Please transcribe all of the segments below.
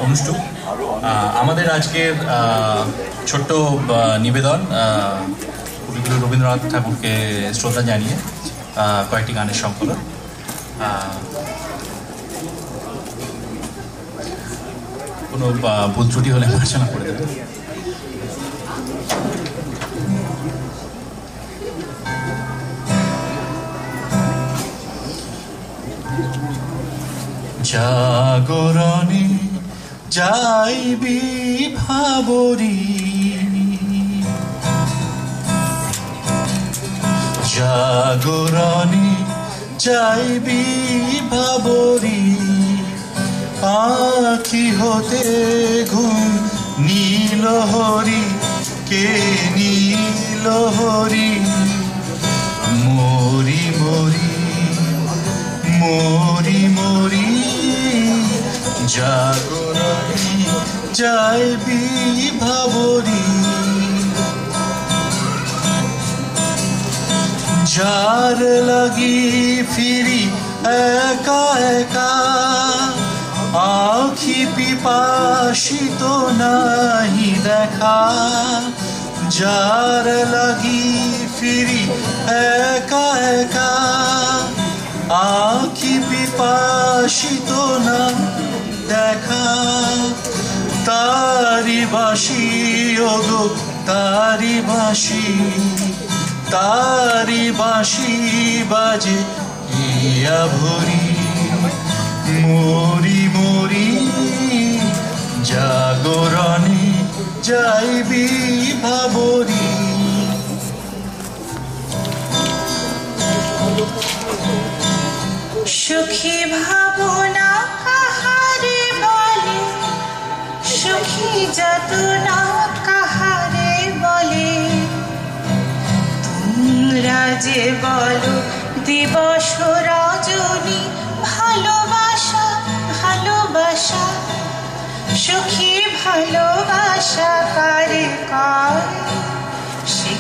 অনুষ্ঠুপ। আমাদের আজকের ছোট্ট নিবেদন কবিগুরু রবীন্দ্রনাথ ঠাকুরকে শ্রদ্ধা জানিয়ে কয়েকটি গানের সংকলন। কোনো ভুল ত্রুটি হলে মার্জনা করে দেবেন। জাগরণে যাইবি ভাবরি, জাগরণে যাইবি ভাবরি, আখি হতে ঘুম নীল হরি, কে নীল হরি, মরি মরি মরি মরি, জাগরণে যাইবি ভাবরি। যার লাগি ফিরি একা একা, আখি পিপাসিত নাহি দেখা, যার লাগি ফিরি একা একা, আখি পিপাসিত না দেখা, তারি বাসি ওগো তারি বাসি, তারি বাসি বাজে ইয়া ভরি, মরি মরি, জাগরণে যাইবি ভাবরি। সুখী ভাবনা কাহারে বলে, সুখী যাতনা কাহারে বলে, তোমরা যে বলো দিবস রজনী, ভালোবাসা ভালোবাসা, সুখী ভালোবাসা কারে কয়, সে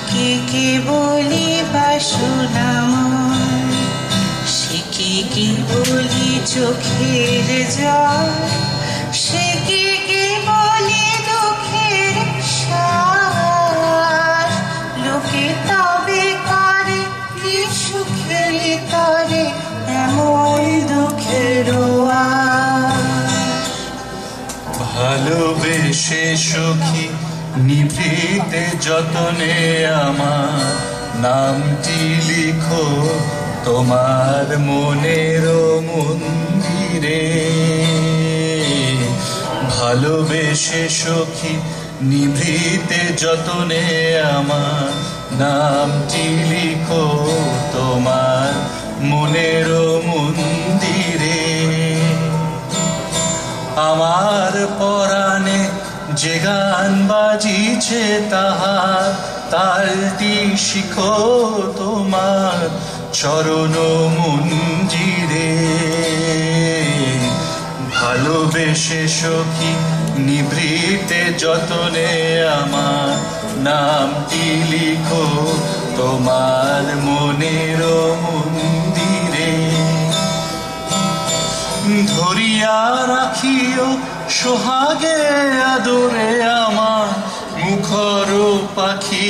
কে বলি বাসনাময়, সে কে বলি চোখের জল, সে কে বলি দুঃখের সার, লোকে তবে করে কি সুখের তরে এমন দুঃখের ভালোবেসে সখী নিভৃতে যতনে আমার নামটি লিখো তোমার মনের মন্দিরে, ভালোবেসে সখী নিভৃতে যতনে আমার নামটি লিখো তোমার মনের মন্দিরে। আমার পরাণে যে গান বাজিছে তাহার তালটি শিখো তোমার চরণ মঞ্জিরে, ভালোবেসে সখী নিভৃতে যতনে আমার নামটি লিখো তোমার মনের মন্দিরে। ধরিয়া রাখিও সোহাগে আদরে আমার মুখর পাখি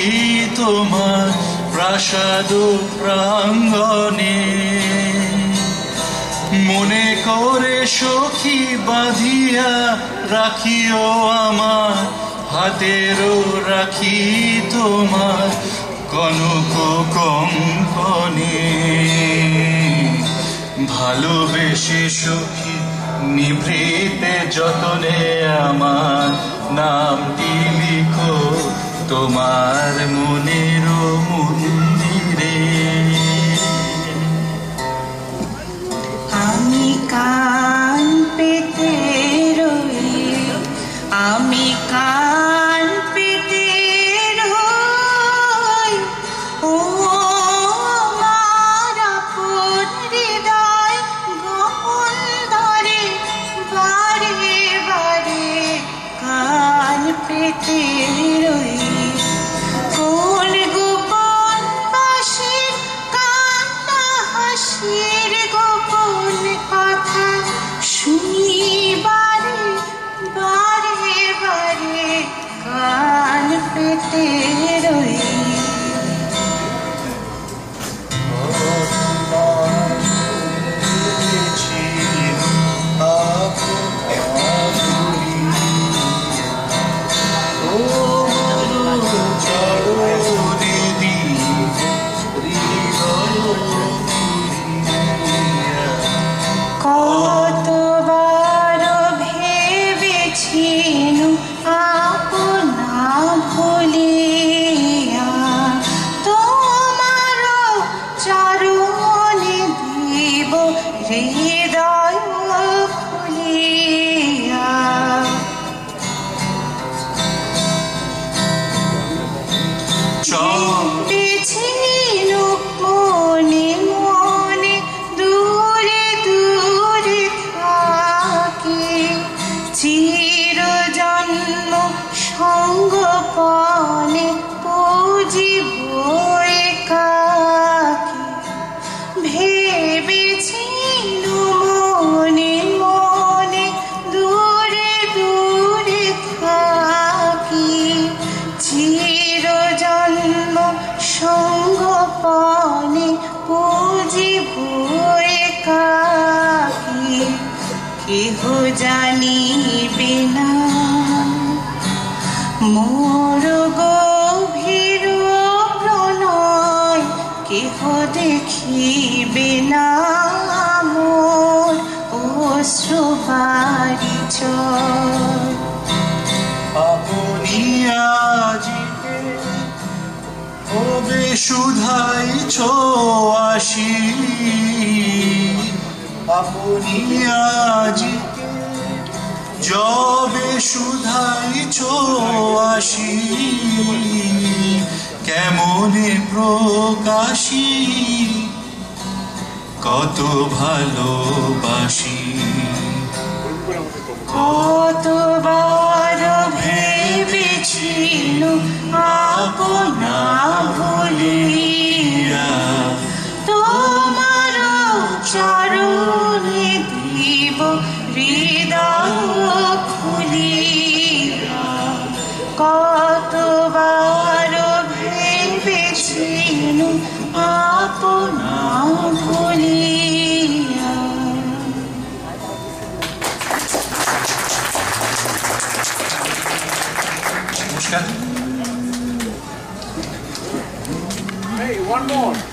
তোমার প্রাসাদ প্রাঙ্গণে, মনে করে সখী বাঁধিয়া রাখিও আমার হাতেরও রাখি তোমার কনক কঙ্কণে, ভালোবেসে সখী নিভৃতে যতনে আমার নামটি লিখো তোমার মনের মন্দিরে। আমি কান পেতে রই, আমি কান পেতে রই, ও মারা পুর হৃদয় গোপন ধরে বারে বারে কান পেতে রই, কোন গোপন বাঁশির কান্না হাসির গোপন কথা শুনি বারে পেতে রই কতবার ভেবেছিনু আপনা ভুলিয়া তোমার চরণে দিব হৃদয় খুলিয়া চেয়েছিনু মনে মনে দূরে দূরে থাকি চিরজন্ম সঙ্গপনে পুজিব একাকী ভেবেছিনু মনে মনে দূরে দূরে থাকি চিরজন্ম সঙ্গপনে পুজিব একাকী কেহ জানিবে না মোর গভীর প্রণয় কেহ দেখিবে না মোর অশ্রু বারিচর আপনি আজিকে হবে শুধাইছ আসি আপনি আজিকে যবে শুধাইছ আসি কেমনে প্রকাশী কত ভালোবাসি কতবার ভেবেছিনু আপনা ভুলিয়া তোমার চরণে দিব হৃদয় খুলিয়া কতবার ভেবেছিনু আপনা ভুলিয়া নমস্কার Hey, one more.